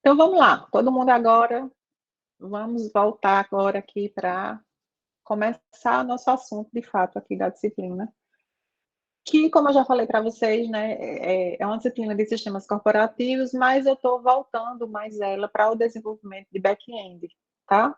Então vamos lá, todo mundo agora, vamos voltar agora aqui para começar nosso assunto de fato aqui da disciplina, que como eu já falei para vocês, né, é uma disciplina de sistemas corporativos, mas eu estou voltando mais ela para o desenvolvimento de back-end, tá?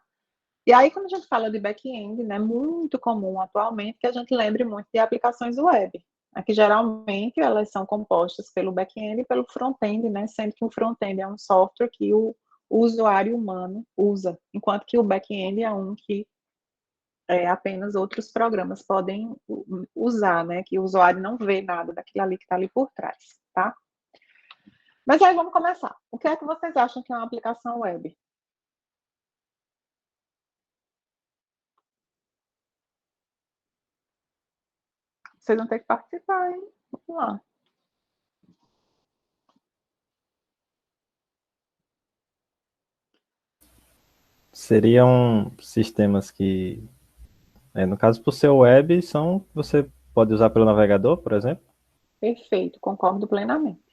E aí, quando a gente fala de back-end, né, muito comum atualmente que a gente lembre muito de aplicações web. Aqui, geralmente, elas são compostas pelo back-end e pelo front-end, né, sendo que o front-end é um software que o usuário humano usa, enquanto que o back-end é um que apenas outros programas podem usar, né, que o usuário não vê nada daquilo ali que está ali por trás, tá? Mas aí, vamos começar. O que é que vocês acham que é uma aplicação web? Vocês vão ter que participar, hein? Vamos lá. Seriam sistemas que, no caso, por ser web, você pode usar pelo navegador, por exemplo? Perfeito, concordo plenamente.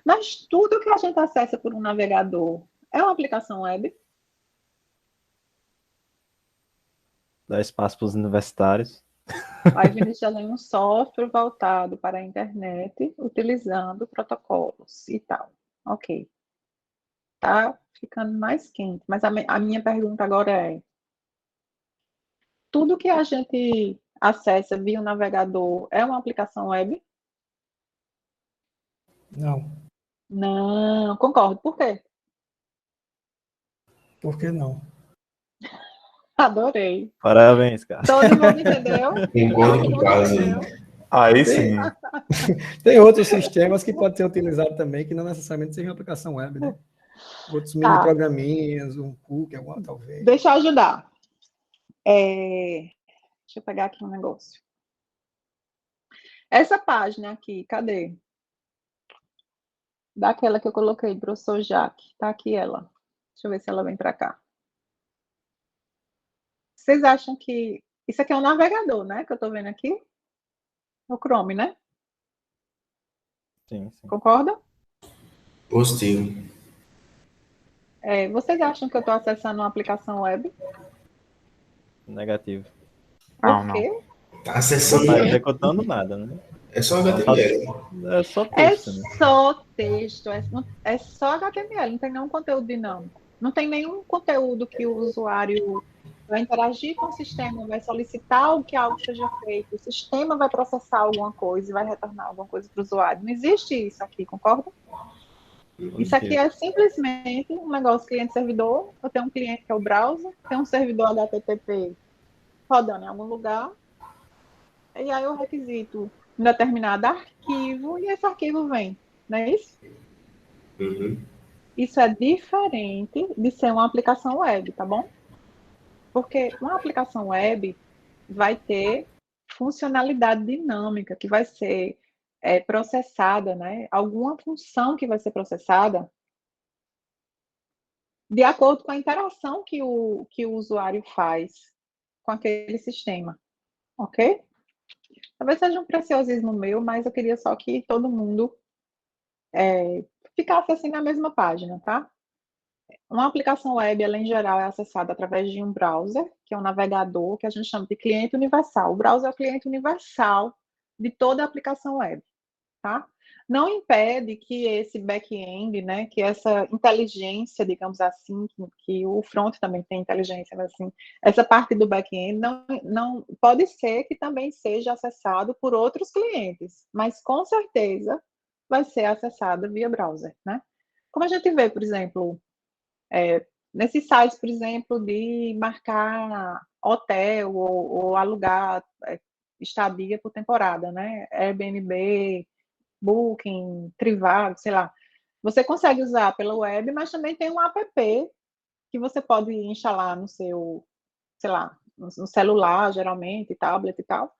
Mas tudo que a gente acessa por um navegador é uma aplicação web? Dá espaço para os universitários. Aí Vinícius já tem um software voltado para a internet, utilizando protocolos e tal. Ok. Tá ficando mais quente. Mas a minha pergunta agora é: tudo que a gente acessa via um navegador é uma aplicação web? Não, Não, concordo. Por quê? por que não? Adorei. Parabéns, cara. Todo mundo entendeu? Concordo Todo com o mundo caso. entendeu? Aí sim. Tem outros sistemas que podem ser utilizados também, que não necessariamente sejam aplicação web, né? Outros mini Tá. programinhas, um cookie, alguma talvez. Deixa eu ajudar. Deixa eu pegar aqui um negócio. Essa página aqui, cadê? Daquela que eu coloquei, professor Jaque. Tá aqui ela. Deixa eu ver se ela vem para cá. Vocês acham que isso aqui é um navegador, né? Que eu estou vendo aqui? O Chrome, né? Sim, sim. Concorda? Positivo. Vocês acham que eu estou acessando uma aplicação web? Negativo. Por Não. quê? Tá Não acessando. está executando nada, né? É só HTML. É só É texto, né? só texto, é só HTML, não tem nenhum conteúdo dinâmico. Não tem nenhum conteúdo que o usuário vai interagir com o sistema, vai solicitar que algo seja feito, o sistema vai processar alguma coisa e vai retornar alguma coisa para o usuário. Não existe isso aqui, concorda? Isso aqui é simplesmente um negócio cliente-servidor. Eu tenho um cliente que é o browser, tem um servidor HTTP rodando em algum lugar, e aí eu requisito um determinado arquivo e esse arquivo vem, não é isso? Uhum. Isso é diferente de ser uma aplicação web, tá bom? Porque uma aplicação web vai ter funcionalidade dinâmica, que vai ser processada, né? Alguma função que vai ser processada de acordo com a interação que o usuário faz com aquele sistema, ok? Talvez seja um preciosismo meu, mas eu queria só que todo mundo ficasse assim na mesma página, tá? Uma aplicação web, ela em geral é acessada através de um browser, que é um navegador, que a gente chama de cliente universal. O browser é o cliente universal de toda a aplicação web, tá? Não impede que esse back-end, né, que essa inteligência, digamos assim, que o front também tem inteligência, mas assim, essa parte do back-end não pode ser que também seja acessado por outros clientes, mas com certeza vai ser acessada via browser, né? Como a gente vê, por exemplo, nesses sites, por exemplo, de marcar hotel ou alugar estadia por temporada, né? Airbnb, Booking, Trivago, sei lá. Você consegue usar pela web, mas também tem um app que você pode instalar no seu, sei lá, no celular, geralmente, tablet e tal,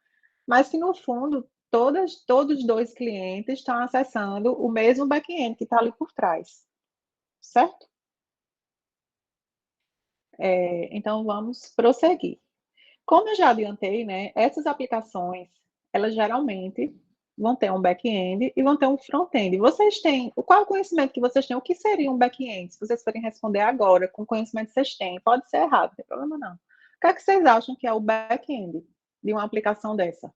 mas que no fundo todos os dois clientes estão acessando o mesmo back-end que está ali por trás, certo? Então vamos prosseguir. Como eu já adiantei, né, essas aplicações, elas geralmente vão ter um back-end e vão ter um front-end. Vocês têm, qual é o conhecimento que vocês têm? O que seria um back-end? Se vocês forem responder agora, com o conhecimento que vocês têm, pode ser errado, não tem problema não. O que é que vocês acham que é o back-end de uma aplicação dessa?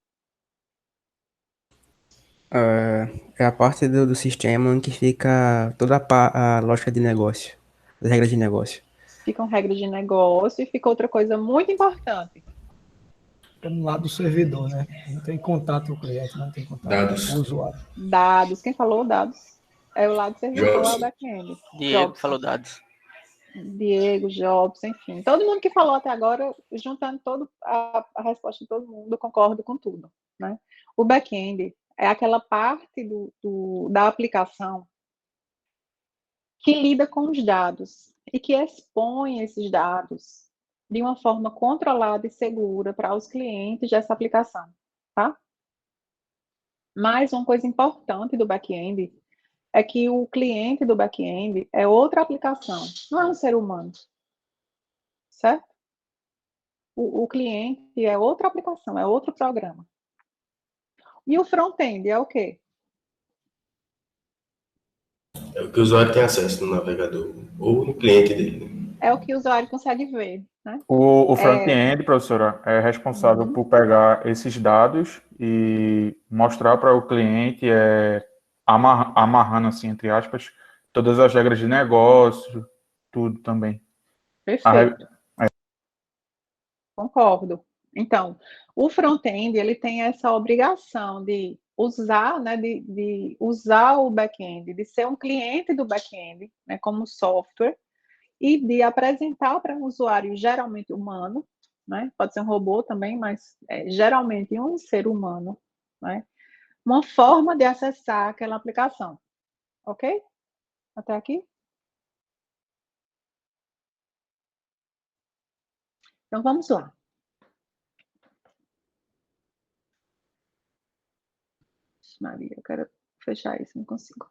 É a parte do sistema em que fica toda a lógica de negócio, as regras de negócio. Ficam regras de negócio e fica outra coisa muito importante. Fica no lado do servidor, né? Não tem contato com o cliente, não tem contato Dados. com o usuário. Dados, quem falou dados? É o lado do servidor, é o Jobs. back-end. Diego Jobs. falou dados. Diego, Jobs, enfim. Todo mundo que falou até agora, juntando a resposta de todo mundo, eu concordo com tudo, né? O back-end é aquela parte da aplicação que lida com os dados e que expõe esses dados de uma forma controlada e segura para os clientes dessa aplicação, tá? Mais uma coisa importante do back-end é que o cliente do back-end é outra aplicação, não é um ser humano, certo? O cliente é outra aplicação, é outro programa. E o front-end é o quê? É o que o usuário tem acesso no navegador ou no cliente dele, né? É o que o usuário consegue ver, né? O front-end, professora, é responsável Uhum. por pegar esses dados e mostrar para o cliente, amarrando, assim, entre aspas, todas as regras de negócio, tudo também. Perfeito. Concordo. Então, o front-end, ele tem essa obrigação de usar, né, de usar o back-end, de ser um cliente do back-end, né, como software, e de apresentar para um usuário geralmente humano, né, pode ser um robô também, mas geralmente um ser humano, né, uma forma de acessar aquela aplicação. Ok? Até aqui? Então, vamos lá. Maria, eu quero fechar isso, não consigo.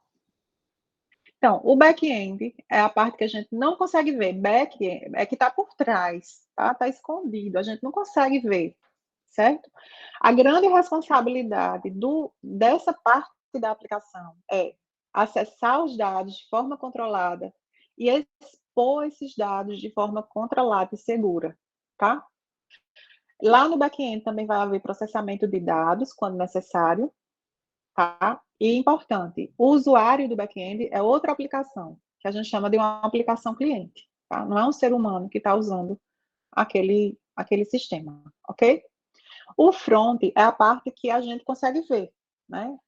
Então, o back-end é a parte que a gente não consegue ver. Back é que está por trás, tá? Está escondido, a gente não consegue ver, certo? A grande responsabilidade dessa parte da aplicação é acessar os dados de forma controlada e expor esses dados de forma controlada e segura, tá? Lá no back-end também vai haver processamento de dados, quando necessário, tá? E importante, o usuário do back-end é outra aplicação, que a gente chama de uma aplicação cliente, tá? Não é um ser humano que está usando aquele sistema, ok? O front é a parte que a gente consegue ver, né?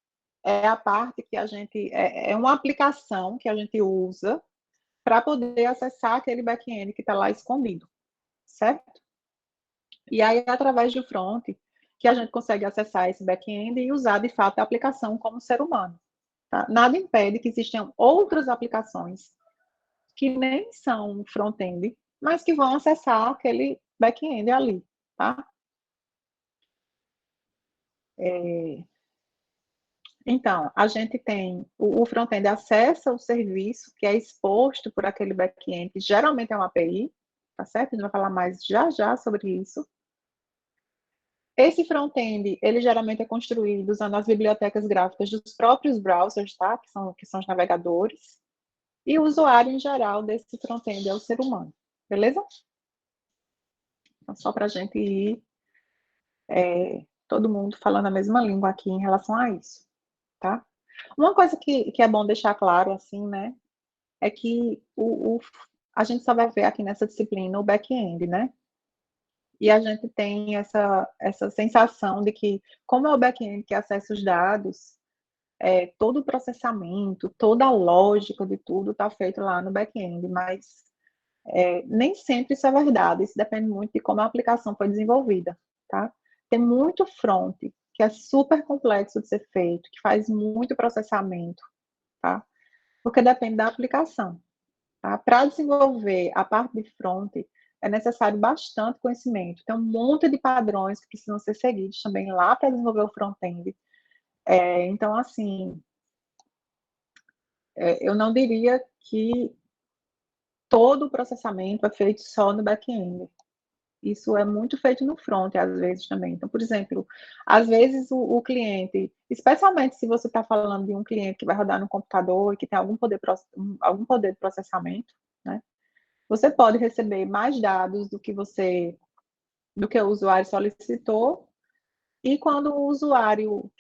É a parte que a gente, é uma aplicação que a gente usa para poder acessar aquele back-end que está lá escondido, certo? E aí, através do front, que a gente consegue acessar esse back-end e usar, de fato, a aplicação como ser humano. Tá? Nada impede que existam outras aplicações que nem são front-end, mas que vão acessar aquele back-end ali, tá? Então, a gente tem o front-end acessa o serviço que é exposto por aquele back-end, que geralmente é uma API, tá certo? A gente vai falar mais já sobre isso. Esse front-end, ele geralmente é construído usando as bibliotecas gráficas dos próprios browsers, tá? Que são os navegadores. E o usuário, em geral, desse front-end é o ser humano. Beleza? Então, só para a gente ir todo mundo falando a mesma língua aqui em relação a isso, tá? Uma coisa que é bom deixar claro, assim, né? É que a gente só vai ver aqui nessa disciplina o back-end, né? E a gente tem essa sensação de que, como é o back-end que acessa os dados, todo o processamento, toda a lógica de tudo está feito lá no back-end, mas nem sempre isso é verdade, isso depende muito de como a aplicação foi desenvolvida, tá? Tem muito front, que é super complexo de ser feito, que faz muito processamento, tá? Porque depende da aplicação, tá? Para desenvolver a parte de front, é necessário bastante conhecimento. Tem um monte de padrões que precisam ser seguidos também lá para desenvolver o front-end. Então, assim, eu não diria que todo o processamento é feito só no back-end, Isso é muito feito no front, às vezes, também. Então, por exemplo, às vezes o cliente, especialmente se você está falando de um cliente que vai rodar no computador e que tem algum poder de processamento, né? Você pode receber mais dados do que o usuário solicitou, e quando o usuário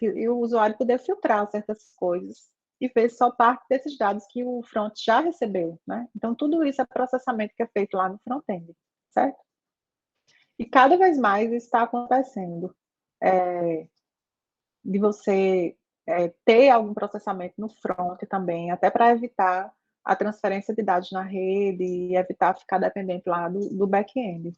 poder filtrar certas coisas e ver só parte desses dados que o front já recebeu, né? Então, tudo isso é processamento que é feito lá no front-end, certo? E cada vez mais está acontecendo de você ter algum processamento no front também, até para evitar a transferência de dados na rede e evitar ficar dependente lá do back-end.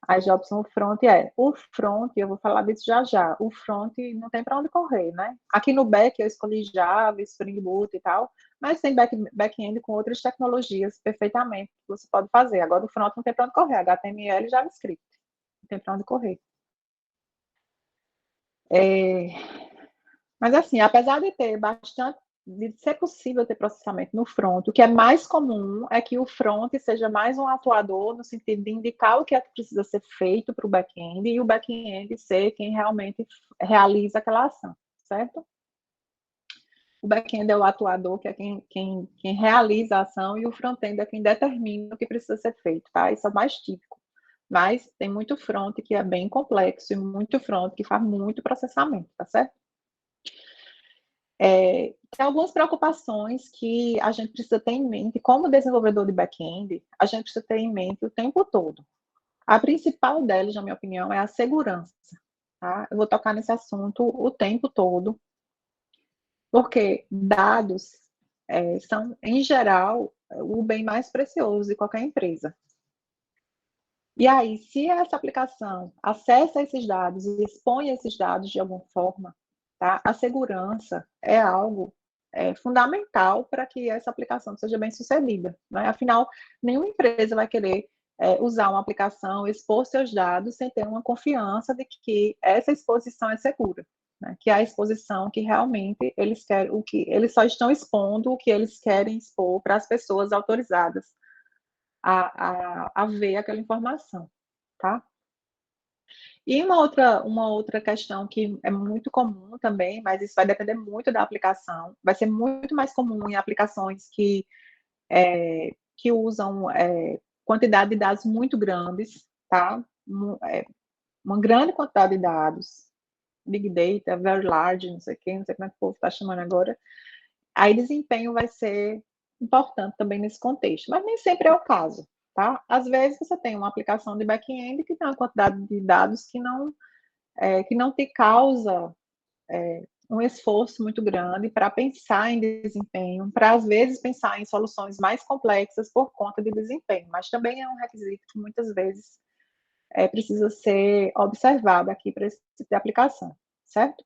As jobs no front o front, eu vou falar disso já já, o front não tem para onde correr, né? Aqui no back eu escolhi Java, Spring Boot e tal, mas tem back-end com outras tecnologias perfeitamente que você pode fazer. Agora o front não tem para onde correr, HTML e JavaScript, não tem para onde correr. Mas assim, apesar de ser possível ter processamento no front, o que é mais comum é que o front seja mais um atuador no sentido de indicar o que é que precisa ser feito para o back-end e o back-end ser quem realmente realiza aquela ação, certo? O back-end é o atuador, que é quem realiza a ação, e o front-end é quem determina o que precisa ser feito, tá? Isso é o mais típico. Mas tem muito front que é bem complexo e muito front que faz muito processamento, tá certo? Tem algumas preocupações que a gente precisa ter em mente, como desenvolvedor de back-end, a gente precisa ter em mente o tempo todo. A principal delas, na minha opinião, é a segurança. Tá? Eu vou tocar nesse assunto o tempo todo, porque dados são, em geral, o bem mais precioso de qualquer empresa. E aí, se essa aplicação acessa esses dados e expõe esses dados de alguma forma, tá? A segurança é algo fundamental para que essa aplicação seja bem sucedida, né? Afinal, nenhuma empresa vai querer usar uma aplicação, expor seus dados sem ter uma confiança de que essa exposição é segura, né? Que é a exposição que realmente eles querem, o que eles só estão expondo o que eles querem expor para as pessoas autorizadas a ver aquela informação, tá? E uma outra questão que é muito comum também, mas isso vai depender muito da aplicação, vai ser muito mais comum em aplicações que usam quantidade de dados muito grandes, tá? Uma grande quantidade de dados, Big Data, Very Large, não sei como é que o povo está chamando agora. Aí desempenho vai ser importante também nesse contexto, mas nem sempre é o caso. Tá? Às vezes você tem uma aplicação de back-end que tem uma quantidade de dados que não te causa um esforço muito grande para pensar em desempenho, para às vezes pensar em soluções mais complexas por conta de desempenho, mas também é um requisito que muitas vezes precisa ser observado aqui para esse tipo de aplicação, certo?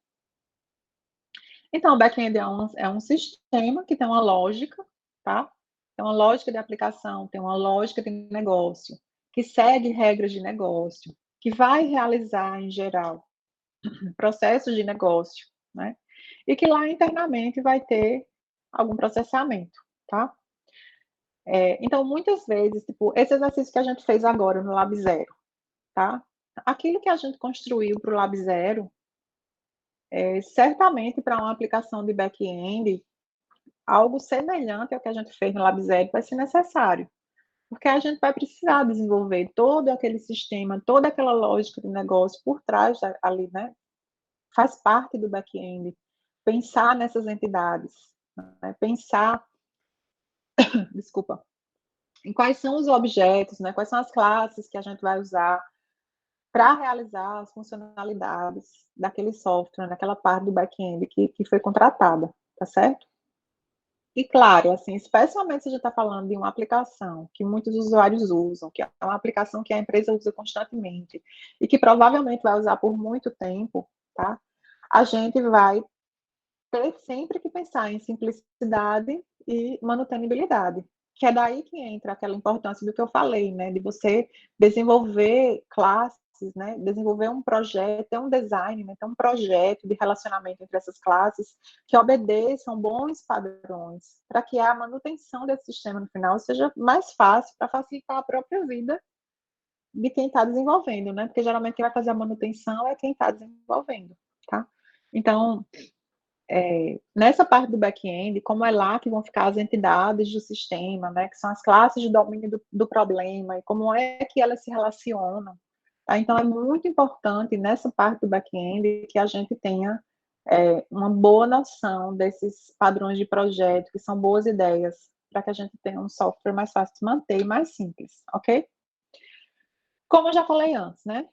Então, o back-end é um sistema que tem uma lógica, tá? Tem uma lógica de aplicação, tem uma lógica de negócio, que segue regras de negócio, que vai realizar, em geral, processos de negócio, né? E que lá internamente vai ter algum processamento, tá? Então, muitas vezes, tipo, esse exercício que a gente fez agora no Lab Zero, tá? Aquilo que a gente construiu para o Lab Zero, certamente para uma aplicação de back-end, algo semelhante ao que a gente fez no Lab Zero vai ser necessário, porque a gente vai precisar desenvolver todo aquele sistema, toda aquela lógica de negócio por trás ali, né? Faz parte do back-end. Pensar nessas entidades, né? Pensar, desculpa, em quais são os objetos, né? Quais são as classes que a gente vai usar para realizar as funcionalidades daquele software, daquela parte do back-end que foi contratada, tá certo? E claro, assim, especialmente se a gente está falando de uma aplicação que muitos usuários usam, que é uma aplicação que a empresa usa constantemente e que provavelmente vai usar por muito tempo, tá? A gente vai ter sempre que pensar em simplicidade e manutenibilidade, que é daí que entra aquela importância do que eu falei, né? De você desenvolver classes, né? Desenvolver um projeto, ter um design, né? Ter um projeto de relacionamento entre essas classes que obedeçam bons padrões, para que a manutenção desse sistema no final seja mais fácil, para facilitar a própria vida de quem está desenvolvendo, né? Porque geralmente quem vai fazer a manutenção é quem está desenvolvendo, tá? Então, nessa parte do back-end, como é lá que vão ficar as entidades do sistema, né? Que são as classes de domínio do problema, e como é que elas se relacionam, tá? Então, é muito importante nessa parte do back-end que a gente tenha uma boa noção desses padrões de projeto, que são boas ideias, para que a gente tenha um software mais fácil de manter e mais simples, ok? Como eu já falei antes, né?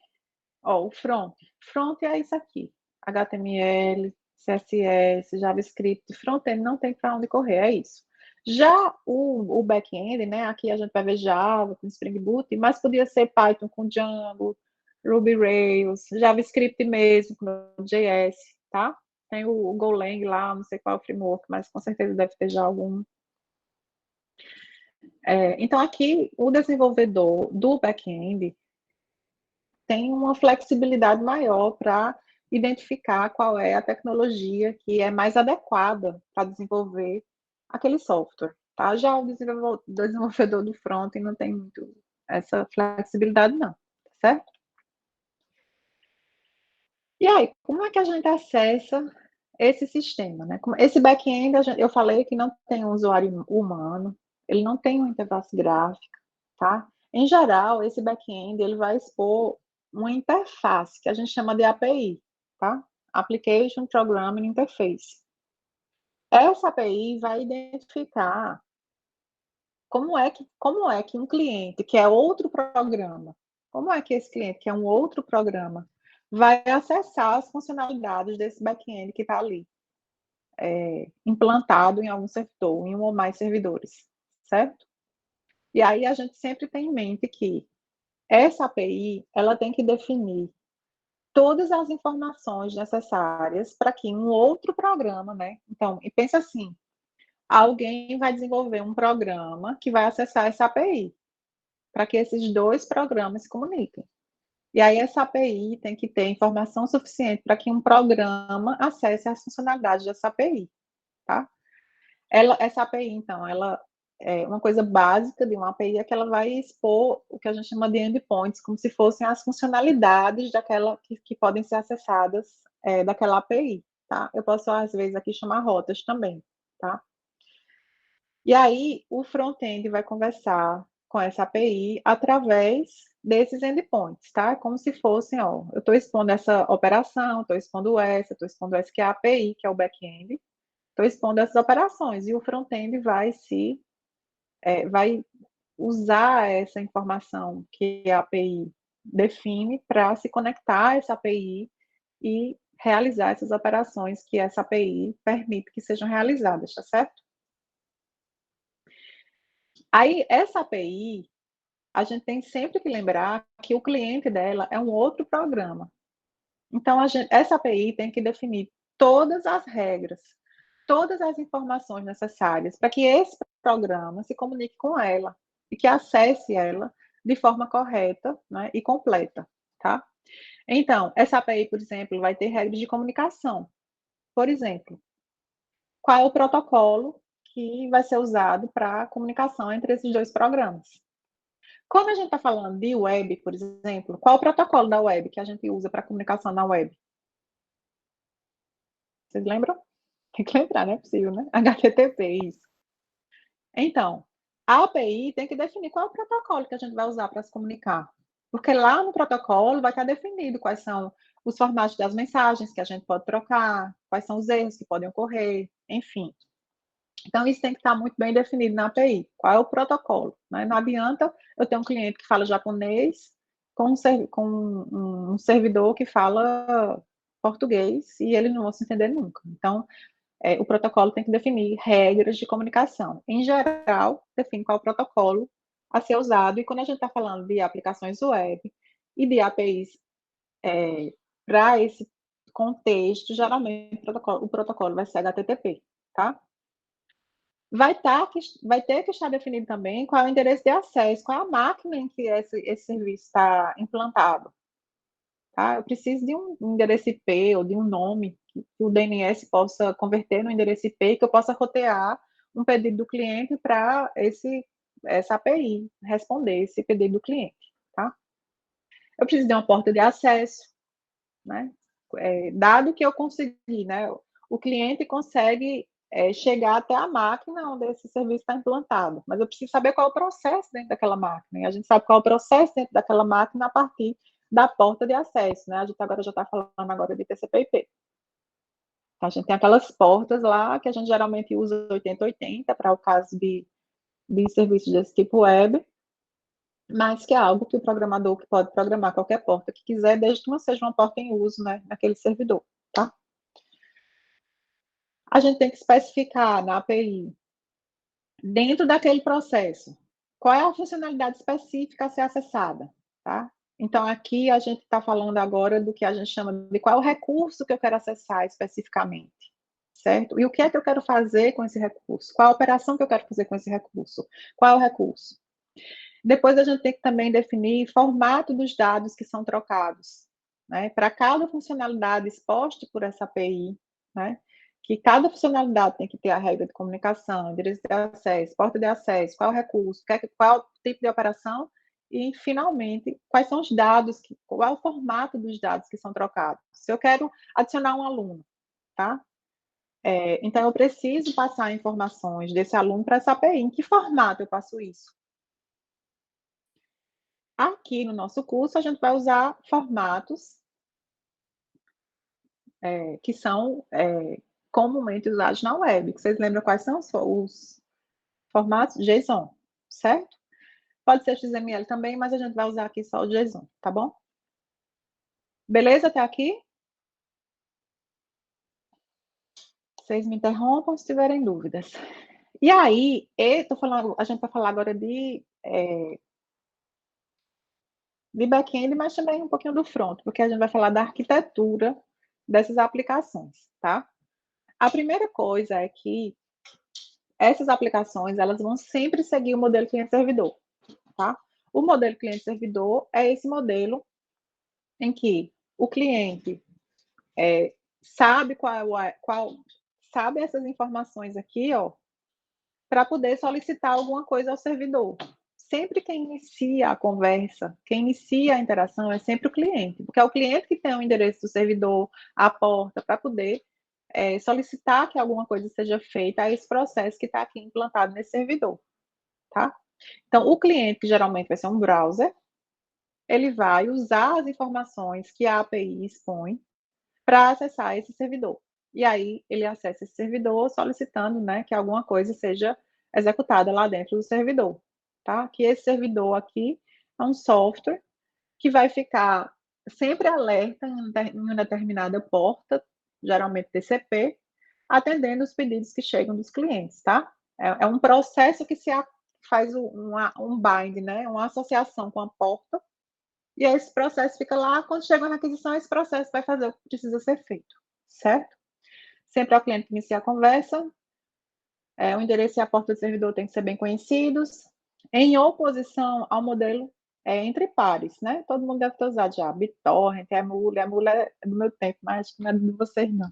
Ó, o front. Front é isso aqui. HTML, CSS, JavaScript. Front-end não tem para onde correr, é isso. Já o back-end, né? Aqui a gente vai ver Java com Spring Boot, mas podia ser Python com Django, Ruby Rails, JavaScript mesmo com Node.js, tá? Tem o Golang lá, não sei qual é o framework, mas com certeza deve ter já algum. Então, aqui, o desenvolvedor do back-end tem uma flexibilidade maior para identificar qual é a tecnologia que é mais adequada para desenvolver aquele software, tá? Já o desenvolvedor do front não tem muito essa flexibilidade, não, certo? E aí, como é que a gente acessa esse sistema, né? Esse back-end, eu falei que não tem um usuário humano, ele não tem uma interface gráfica, tá? Em geral, esse back-end, ele vai expor uma interface, que a gente chama de API, tá? Application Programming Interface. Essa API vai identificar como é que um cliente, que é outro programa, como é que esse cliente, que é um outro programa, vai acessar as funcionalidades desse back-end que está ali, implantado em algum servidor, em um ou mais servidores, certo? E aí a gente sempre tem em mente que essa API, ela tem que definir todas as informações necessárias para que um outro programa, né? Então, e pensa assim, alguém vai desenvolver um programa que vai acessar essa API, para que esses dois programas se comuniquem. E aí essa API tem que ter informação suficiente para que um programa acesse as funcionalidades dessa API, tá? Essa API, então, ela é uma coisa básica de uma API é que ela vai expor o que a gente chama de endpoints, como se fossem as funcionalidades daquela que podem ser acessadas daquela API, tá? Eu posso, às vezes, aqui chamar rotas também, tá? E aí, o front-end vai conversar com essa API através desses endpoints, tá? Como se fossem, ó, eu estou expondo essa operação, estou expondo essa que é a API, que é o back-end, estou expondo essas operações, e o front-end vai usar essa informação que a API define para se conectar a essa API e realizar essas operações que essa API permite que sejam realizadas, tá certo? Aí, essa API, a gente tem sempre que lembrar que o cliente dela é um outro programa. Então, essa API tem que definir todas as regras, todas as informações necessárias para que esse programa se comunique com ela e que acesse ela de forma correta, né, e completa, tá? Então, essa API, por exemplo, vai ter regras de comunicação. Por exemplo, qual é o protocolo que vai ser usado para a comunicação entre esses dois programas? Quando a gente está falando de web, por exemplo, qual é o protocolo da web que a gente usa para comunicação na web? Vocês lembram? Tem que lembrar, não é possível, né? HTTP, isso. Então, a API tem que definir qual é o protocolo que a gente vai usar para se comunicar. Porque lá no protocolo vai estar definido quais são os formatos das mensagens que a gente pode trocar, quais são os erros que podem ocorrer, enfim. Então, isso tem que estar muito bem definido na API. Qual é o protocolo? Né? Não adianta eu ter um cliente que fala japonês com um servidor que fala português e ele não vai se entender nunca. Então, o protocolo tem que definir regras de comunicação. Em geral, define qual é o protocolo a ser usado. E quando a gente está falando de aplicações web e de APIs para esse contexto, geralmente o protocolo vai ser HTTP, tá? Vai ter que estar definido também qual é o endereço de acesso, qual é a máquina em que esse serviço está implantado. Tá? Eu preciso de um endereço IP ou de um nome que o DNS possa converter no endereço IP e que eu possa rotear um pedido do cliente para essa API responder esse pedido do cliente. Tá? Eu preciso de uma porta de acesso, né? Dado que eu consegui, né? O cliente consegue chegar até a máquina onde esse serviço está implantado, mas eu preciso saber qual é o processo dentro daquela máquina. E a gente sabe qual é o processo dentro daquela máquina a partir da porta de acesso, né? A gente agora já está falando agora de TCP/IP. A gente tem aquelas portas lá que a gente geralmente usa 8080 para o caso de serviços desse tipo web, mas que é algo que o programador que pode programar qualquer porta que quiser, desde que não seja uma porta em uso, né, naquele servidor, tá? A gente tem que especificar na API, dentro daquele processo, qual é a funcionalidade específica a ser acessada, tá? Então, aqui a gente está falando agora do que a gente chama de qual é o recurso que eu quero acessar especificamente, certo? E o que é que eu quero fazer com esse recurso? Qual a operação que eu quero fazer com esse recurso? Qual é o recurso? Depois a gente tem que também definir formato dos dados que são trocados, né? Para cada funcionalidade exposta por essa API, né? Que cada funcionalidade tem que ter a regra de comunicação, endereço de acesso, porta de acesso, qual é o recurso, qual é o tipo de operação e, finalmente, quais são os dados, qual é o formato dos dados que são trocados. Se eu quero adicionar um aluno, tá? Então, eu preciso passar informações desse aluno para essa API. Em que formato eu passo isso? Aqui no nosso curso, a gente vai usar formatos que são comumente usados na web. Vocês lembram quais são os formatos? JSON, certo? Pode ser XML também, mas a gente vai usar aqui só o JSON, tá bom? Beleza até aqui? Vocês me interrompam se tiverem dúvidas. E aí, a gente vai falar agora de back-end, mas também um pouquinho do front, porque a gente vai falar da arquitetura dessas aplicações, tá? A primeira coisa é que essas aplicações, elas vão sempre seguir o modelo cliente-servidor, tá? O modelo cliente-servidor é esse modelo em que o cliente sabe sabe essas informações aqui, ó, para poder solicitar alguma coisa ao servidor. Sempre quem inicia a conversa, quem inicia a interação é sempre o cliente, porque é o cliente que tem o endereço do servidor, a porta, para poder solicitar que alguma coisa seja feita a esse processo que está aqui implantado nesse servidor, tá? Então, o cliente, que geralmente vai ser um browser, ele vai usar as informações que a API expõe para acessar esse servidor. E aí, ele acessa esse servidor solicitando, né, que alguma coisa seja executada lá dentro do servidor, tá? Que esse servidor aqui é um software que vai ficar sempre alerta em uma determinada porta, geralmente TCP, atendendo os pedidos que chegam dos clientes, tá? É um processo que se faz um bind, né? Uma associação com a porta, e esse processo fica lá, quando chega a requisição, esse processo vai fazer o que precisa ser feito, certo? Sempre é o cliente que inicia a conversa, o endereço e a porta do servidor têm que ser bem conhecidos, em oposição ao modelo entre pares, né? Todo mundo deve ter usado já, BitTorrent, Emule é do meu tempo, mas acho que não é de vocês, não.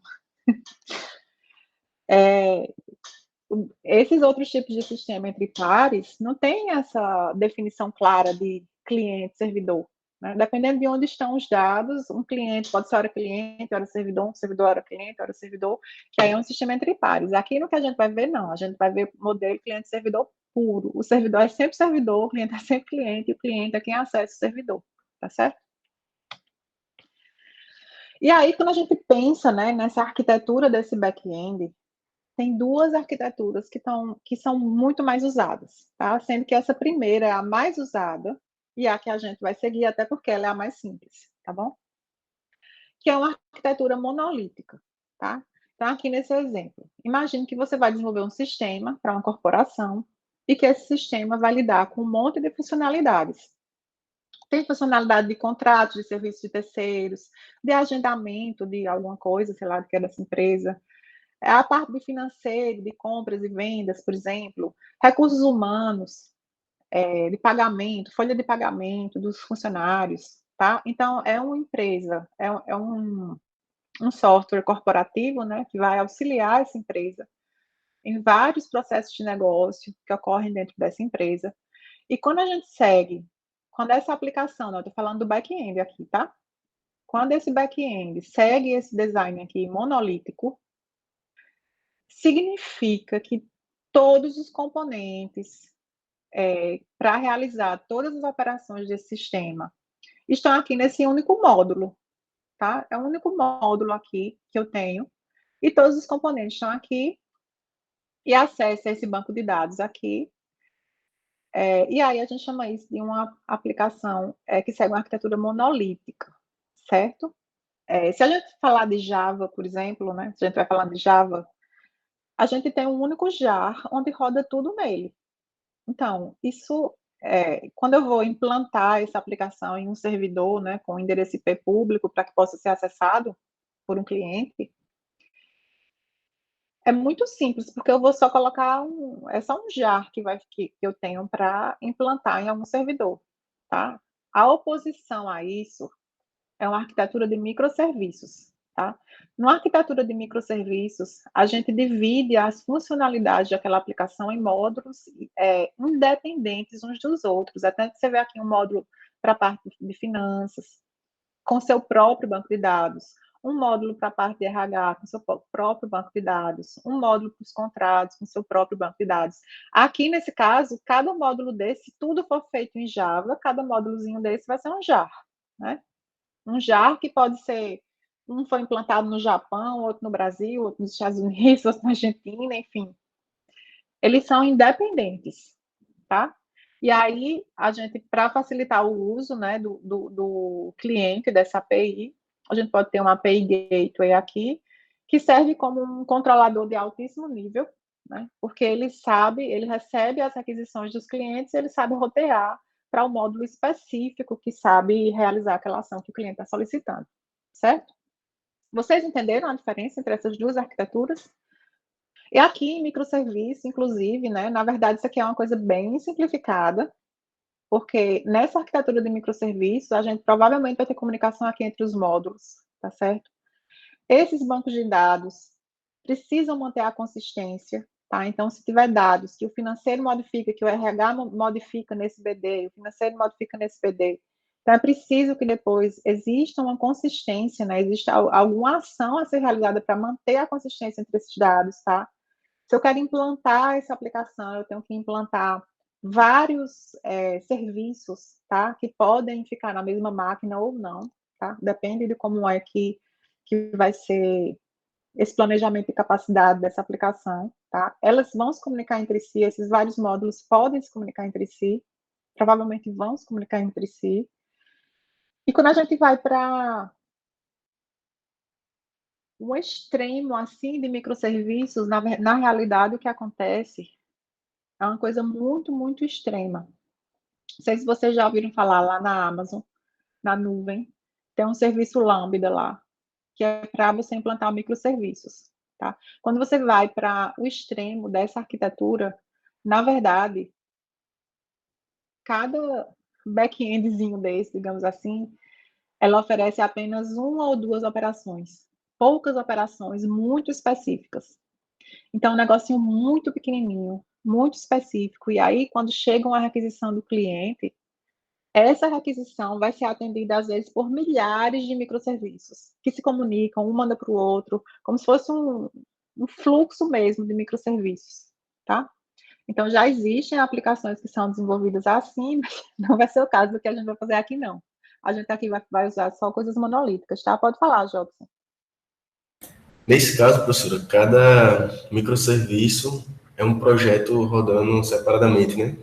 Esses outros tipos de sistema entre pares não tem essa definição clara de cliente-servidor, né? Dependendo de onde estão os dados, um cliente pode ser hora cliente, hora servidor, um servidor hora cliente, hora servidor, que aí é um sistema entre pares. Aqui no que a gente vai ver, não, a gente vai ver modelo cliente-servidor puro. O servidor é sempre servidor, o cliente é sempre cliente, e o cliente é quem acessa o servidor, tá certo? E aí, quando a gente pensa, né, nessa arquitetura desse back-end, tem duas arquiteturas que são muito mais usadas, tá? Sendo que essa primeira é a mais usada e a que a gente vai seguir, até porque ela é a mais simples, tá bom? Que é uma arquitetura monolítica, tá? Então, aqui nesse exemplo, imagine que você vai desenvolver um sistema para uma corporação e que esse sistema vai lidar com um monte de funcionalidades. Tem funcionalidade de contratos, de serviços de terceiros, de agendamento de alguma coisa, sei lá, que é dessa empresa, a parte de financeiro, de compras e vendas, por exemplo, recursos humanos, de pagamento, folha de pagamento dos funcionários, tá? Então, é uma empresa, é um software corporativo, né, que vai auxiliar essa empresa em vários processos de negócio que ocorrem dentro dessa empresa. E quando a gente segue quando essa aplicação, eu estou falando do back-end aqui, tá? Quando esse back-end segue esse design aqui monolítico, significa que todos os componentes para realizar todas as operações desse sistema estão aqui nesse único módulo, tá? É o único módulo aqui que eu tenho, e todos os componentes estão aqui, e acessa esse banco de dados aqui, e aí a gente chama isso de uma aplicação que segue uma arquitetura monolítica, certo? Se a gente falar de Java, por exemplo, né? Se a gente vai falar de Java, a gente tem um único jar onde roda tudo nele. Então, isso, quando eu vou implantar essa aplicação em um servidor, né, com endereço IP público para que possa ser acessado por um cliente, é muito simples, porque eu vou só colocar é só um jar que eu tenho para implantar em algum servidor, tá? A oposição a isso é uma arquitetura de microserviços, tá? Numa arquitetura de microserviços, a gente divide as funcionalidades daquela aplicação em módulos independentes uns dos outros. Até você vê aqui um módulo para a parte de finanças, com seu próprio banco de dados, um módulo para a parte de RH, com seu próprio banco de dados, um módulo para os contratos, com seu próprio banco de dados. Aqui, nesse caso, cada módulo desse, se tudo for feito em Java, cada módulozinho desse vai ser um jar, né? Um jar que pode ser, um foi implantado no Japão, outro no Brasil, outro nos Estados Unidos, outro na Argentina, enfim. Eles são independentes, tá? E aí, a gente, para facilitar o uso, né, do cliente dessa API, a gente pode ter uma API Gateway aqui, que serve como um controlador de altíssimo nível, né, porque ele recebe as requisições dos clientes, ele sabe rotear para o módulo específico que sabe realizar aquela ação que o cliente está solicitando, certo? Vocês entenderam a diferença entre essas duas arquiteturas? E aqui em microserviço, inclusive, né, na verdade, isso aqui é uma coisa bem simplificada, porque nessa arquitetura de microserviços, a gente provavelmente vai ter comunicação aqui entre os módulos, tá certo? Esses bancos de dados precisam manter a consistência, tá? Então, se tiver dados que o financeiro modifica, que o RH modifica nesse BD, o financeiro modifica nesse BD, então é preciso que depois exista uma consistência, né? Exista alguma ação a ser realizada para manter a consistência entre esses dados, tá? Se eu quero implantar essa aplicação, eu tenho que implantar vários serviços, tá? Que podem ficar na mesma máquina ou não, tá? Depende de como é que vai ser esse planejamento de capacidade dessa aplicação, tá? Elas vão se comunicar entre si, esses vários módulos podem se comunicar entre si, provavelmente vão se comunicar entre si. E quando a gente vai para um extremo, assim, de microserviços, na realidade, o que acontece é uma coisa muito, muito extrema. Não sei se vocês já ouviram falar lá na Amazon, na nuvem, tem um serviço Lambda lá, que é para você implantar microserviços, tá? Quando você vai para o extremo dessa arquitetura, na verdade, cada back-endzinho desse, digamos assim, ela oferece apenas uma ou duas operações, poucas operações muito específicas. Então, é um negocinho muito pequenininho, muito específico, e aí, quando chega uma requisição do cliente, essa requisição vai ser atendida, às vezes, por milhares de microserviços, que se comunicam, um manda para o outro, como se fosse um fluxo mesmo de microserviços, tá? Então, já existem aplicações que são desenvolvidas assim, mas não vai ser o caso do que a gente vai fazer aqui, não. A gente aqui vai usar só coisas monolíticas, tá? Pode falar, Jobson. Nesse caso, professora, cada microserviço é um projeto rodando separadamente, né?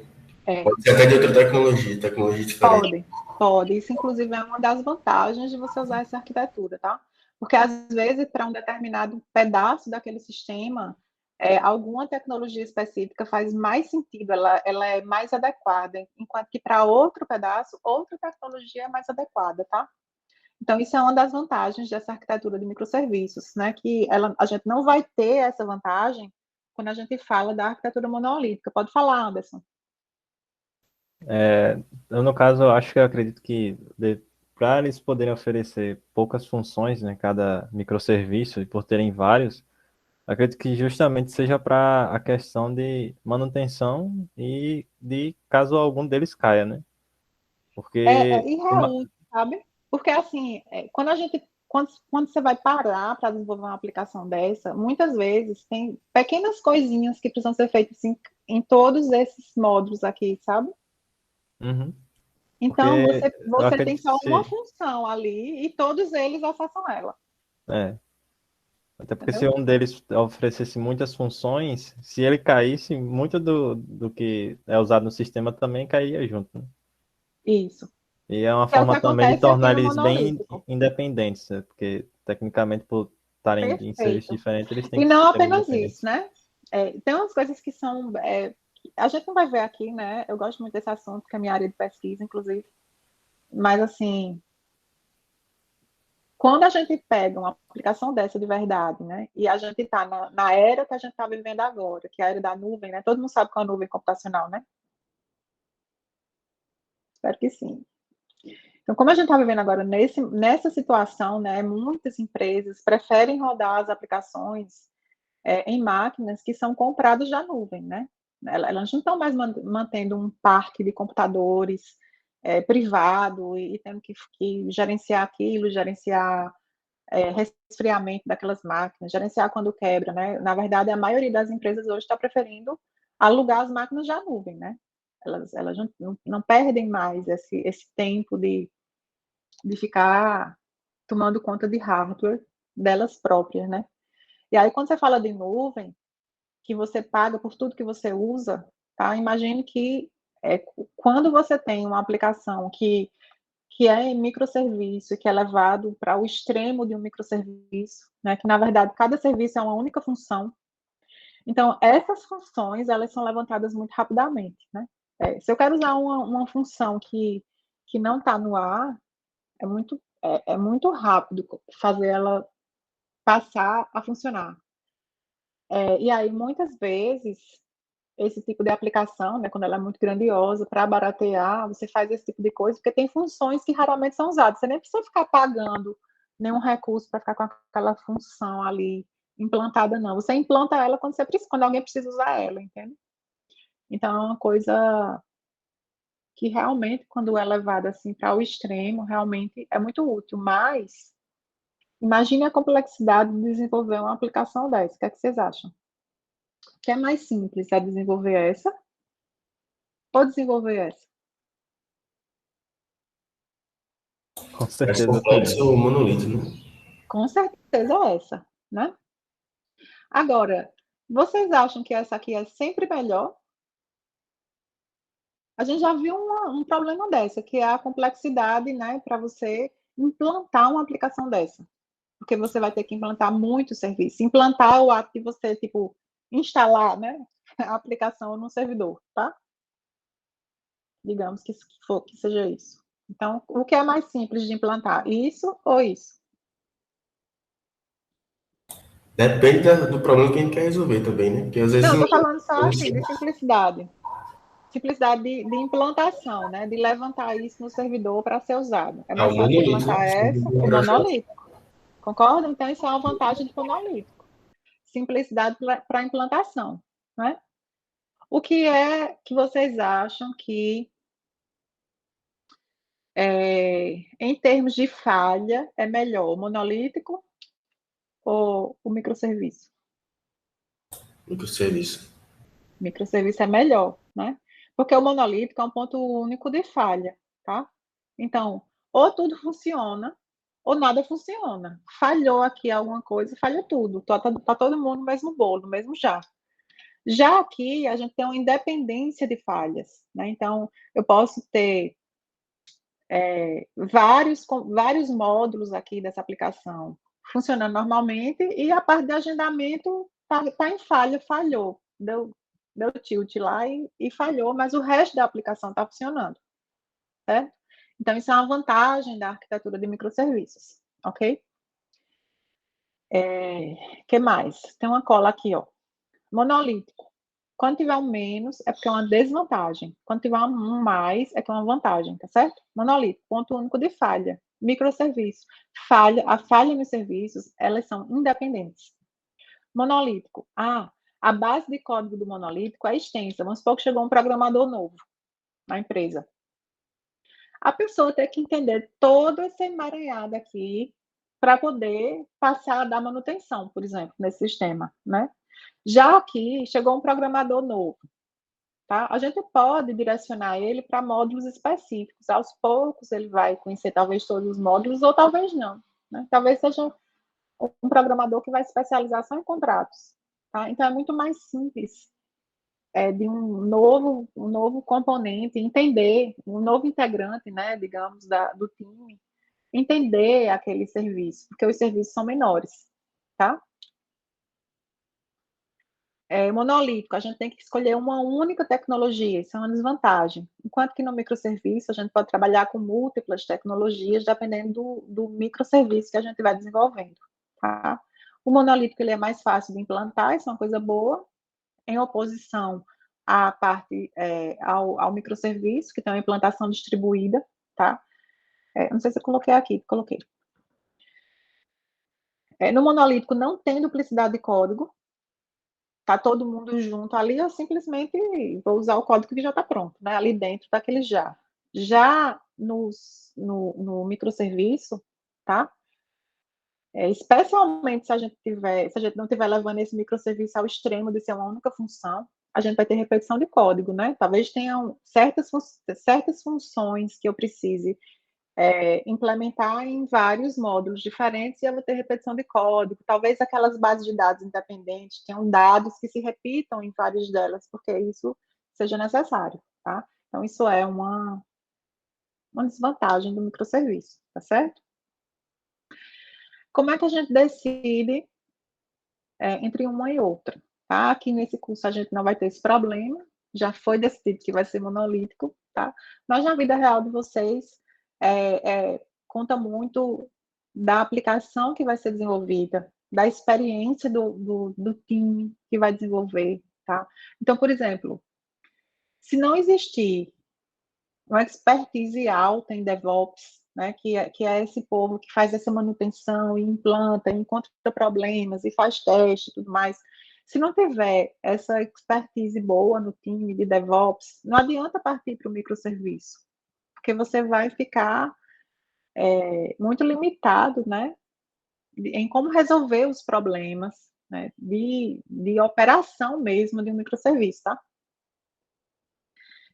Pode ser até de outra tecnologia diferente. Pode. Isso, inclusive, é uma das vantagens de você usar essa arquitetura, tá? Porque, às vezes, para um determinado pedaço daquele sistema, alguma tecnologia específica faz mais sentido, ela é mais adequada, enquanto que para outro pedaço, outra tecnologia é mais adequada, tá? Então, isso é uma das vantagens dessa arquitetura de microserviços, né? Que a gente não vai ter essa vantagem quando a gente fala da arquitetura monolítica. Pode falar, Anderson. No caso, eu acredito que para eles poderem oferecer poucas funções, né, cada microserviço, e por terem vários, acredito que justamente seja para a questão de manutenção e de caso algum deles caia, né? Porque E reúne, sabe? Porque, assim, quando você vai parar para desenvolver uma aplicação dessa, muitas vezes tem pequenas coisinhas que precisam ser feitas em todos esses módulos aqui, sabe? Uhum. Então, Porque eu você tem acredito só uma que função ali e todos eles acessam ela, até porque se entendeu? um deles oferecesse muitas funções, se ele caísse, muito do que é usado no sistema também cairia junto, né? Isso. E é uma Que é o que forma também de acontece aqui tornar no eles bem monolítico. independentes, né? Porque tecnicamente, por estarem em serviços Perfeito. diferentes, eles têm E que não ser apenas isso, independentes. né? Tem umas coisas que são. A gente não vai ver aqui, né? Eu gosto muito desse assunto, que é a minha área de pesquisa, inclusive. Mas, assim, quando a gente pega uma aplicação dessa de verdade, né? E a gente está na era que a gente está vivendo agora, que é a era da nuvem, né? Todo mundo sabe qual é a nuvem computacional, né? Espero que sim. Então, como a gente está vivendo agora nessa situação, né? Muitas empresas preferem rodar as aplicações em máquinas que são compradas da nuvem, né? Elas não estão mais mantendo um parque de computadores privado e tendo que gerenciar aquilo, gerenciar resfriamento daquelas máquinas, gerenciar quando quebra, né? Na verdade, a maioria das empresas hoje está preferindo alugar as máquinas da nuvem, né? Elas não perdem mais esse tempo de ficar tomando conta de hardware delas próprias, né? E aí, quando você fala de nuvem, que você paga por tudo que você usa, tá? Imagine que quando você tem uma aplicação que é em microserviço, que é levado para o extremo de um microserviço, né? Que na verdade cada serviço é uma única função. Então essas funções elas são levantadas muito rapidamente, né? Se eu quero usar uma função que não está no ar, é muito rápido fazer ela passar a funcionar. E aí muitas vezes esse tipo de aplicação, né, quando ela é muito grandiosa, para baratear, você faz esse tipo de coisa, porque tem funções que raramente são usadas. Você nem precisa ficar pagando nenhum recurso para ficar com aquela função ali implantada, não. Você implanta ela quando alguém precisa usar ela, entende? Então, é uma coisa que realmente, quando é levada assim para o extremo, realmente é muito útil. Mas, imagine a complexidade de desenvolver uma aplicação dessa. O que é que vocês acham? O que é mais simples? É desenvolver essa ou desenvolver essa? Com Mais certeza complexo também. o monolito, né? Com certeza é essa, né? Agora, vocês acham que essa aqui é sempre melhor? A gente já viu um problema dessa, que é a complexidade, né, para você implantar uma aplicação dessa. Porque você vai ter que implantar muito serviço. Implantar é o ato de você, tipo, instalar, né, a aplicação no servidor, tá? Digamos que seja isso. Então, o que é mais simples de implantar? Isso ou isso? Depende do problema que a gente quer resolver também, né? Porque às vezes Não, eu não. tô falando só assim, de simplicidade. Simplicidade de implantação, né? De levantar isso no servidor para ser usado. É Ah, mais o fácil monolito, implantar o né? monolítico. Concorda? Então, isso é uma vantagem do monolítico. Simplicidade para implantação, né? O que é que vocês acham que, em termos de falha, é melhor, o monolítico ou o microserviço? Microserviço. Microserviço é melhor, né? Porque o monolítico é um ponto único de falha, tá? Então, ou tudo funciona, ou nada funciona. Falhou aqui alguma coisa, falha tudo. Tá todo mundo no mesmo bolo, no mesmo jato. Já aqui, a gente tem uma independência de falhas, né? Então, eu posso ter vários módulos aqui dessa aplicação funcionando normalmente e a parte de agendamento tá em falha, falhou. Deu tilt lá e falhou, mas o resto da aplicação está funcionando, certo? Então, isso é uma vantagem da arquitetura de microserviços, ok? Que mais? Tem uma cola aqui, ó. Monolítico. Quando tiver um menos, é porque é uma desvantagem. Quando tiver um mais, é que é uma vantagem, tá certo? Monolítico, ponto único de falha. Microserviço. A falha nos serviços, elas são independentes. Monolítico. A base de código do monolítico é extensa. Vamos supor que chegou um programador novo na empresa. a pessoa tem que entender todo esse emaranhado aqui para poder passar a dar manutenção, por exemplo, nesse sistema, né? Já aqui, chegou um programador novo, tá? A gente pode direcionar ele para módulos específicos. Aos poucos, ele vai conhecer talvez todos os módulos, ou talvez não, né? Talvez seja um programador que vai se especializar só em contratos, tá? Então, é muito mais simples de um novo componente, entender, um novo integrante, né, digamos, do time, entender aquele serviço, porque os serviços são menores, tá? Monolítico, a gente tem que escolher uma única tecnologia, isso é uma desvantagem. Enquanto que no microserviço, a gente pode trabalhar com múltiplas tecnologias, dependendo do microserviço que a gente vai desenvolvendo, tá? O monolítico, ele é mais fácil de implantar, isso é uma coisa boa, em oposição à parte, ao microserviço, que tem uma implantação distribuída, tá? Não sei se eu coloquei aqui, coloquei. No monolítico não tem duplicidade de código, tá todo mundo junto ali, eu simplesmente vou usar o código que já está pronto, né? Ali dentro daquele já. Já no microserviço, tá? Especialmente se a gente não estiver levando esse microserviço ao extremo de ser uma única função, a gente vai ter repetição de código, né? Talvez tenham certas funções que eu precise implementar em vários módulos diferentes e eu vou ter repetição de código. Talvez aquelas bases de dados independentes tenham dados que se repitam em várias delas, porque isso seja necessário, tá? Então, isso é uma desvantagem do microserviço, tá certo? Como é que a gente decide entre uma e outra? Tá? Aqui nesse curso a gente não vai ter esse problema, já foi decidido que vai ser monolítico, tá? Mas na vida real de vocês, conta muito da aplicação que vai ser desenvolvida, da experiência do time que vai desenvolver, tá? Então, por exemplo, se não existir uma expertise alta em DevOps, né, que é esse povo que faz essa manutenção e implanta, encontra problemas e faz teste e tudo mais. Se não tiver essa expertise boa no time de DevOps, não adianta partir para o microserviço, porque você vai ficar muito limitado, né, em como resolver os problemas, né, de operação mesmo de um microserviço, tá?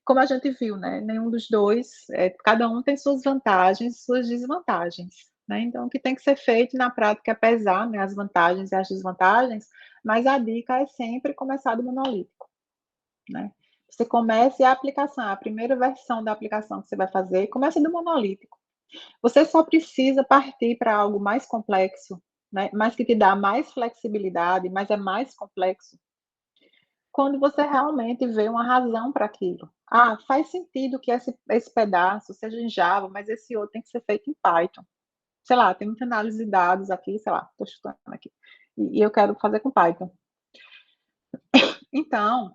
Como a gente viu, né, nenhum dos dois, cada um tem suas vantagens e suas desvantagens, né? Então, o que tem que ser feito na prática é pesar, né, as vantagens e as desvantagens, mas a dica é sempre começar do monolítico, né? Você comece a aplicação, a primeira versão da aplicação que você vai fazer, começa do monolítico. Você só precisa partir para algo mais complexo, né, mas que te dá mais flexibilidade, mas é mais complexo, quando você realmente vê uma razão para aquilo. Ah, faz sentido que esse pedaço seja em Java, mas esse outro tem que ser feito em Python. Sei lá, tem muita análise de dados aqui, sei lá, estou chutando aqui. E eu quero fazer com Python. Então,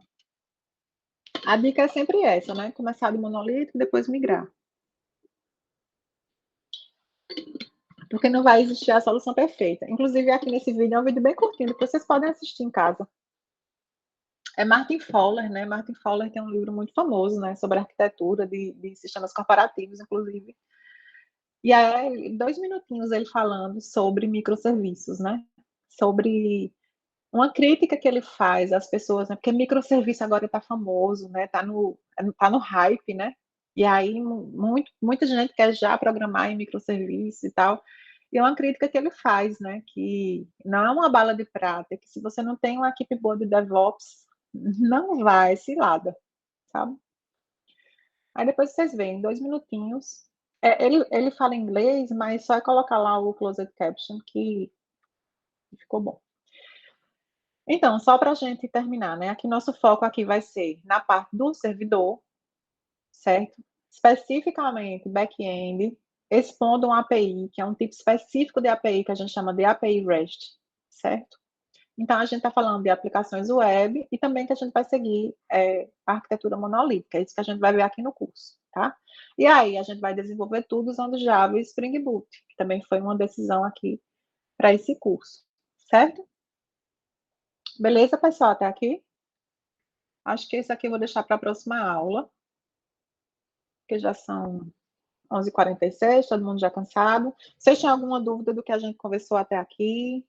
a dica é sempre essa, né? Começar do monolítico e depois migrar. Porque não vai existir a solução perfeita. Inclusive, aqui nesse vídeo é um vídeo bem curtinho, que vocês podem assistir em casa. É Martin Fowler, né? Martin Fowler tem um livro muito famoso, né? Sobre arquitetura de sistemas corporativos, inclusive. E aí, 2 minutinhos ele falando sobre microserviços, né? Sobre uma crítica que ele faz às pessoas, né? Porque microserviço agora está famoso, né? Tá no hype, né? E aí, muita gente quer já programar em microserviço e tal. E é uma crítica que ele faz, né? Que não é uma bala de prata, que se você não tem uma equipe boa de DevOps, não vai, cilada, sabe? Aí depois vocês veem, 2 minutinhos. Ele fala inglês, mas só é colocar lá o closed caption que ficou bom. Então, só para a gente terminar, né? Aqui nosso foco aqui vai ser na parte do servidor, certo? Especificamente back-end, expondo uma API, que é um tipo específico de API que a gente chama de API REST, certo? Então, a gente está falando de aplicações web e também que a gente vai seguir a arquitetura monolítica, é isso que a gente vai ver aqui no curso, tá? E aí, a gente vai desenvolver tudo usando Java e Spring Boot, que também foi uma decisão aqui para esse curso, certo? Beleza, pessoal, até aqui? Acho que esse aqui eu vou deixar para a próxima aula, porque já são 11h46, todo mundo já cansado. Vocês têm alguma dúvida do que a gente conversou até aqui?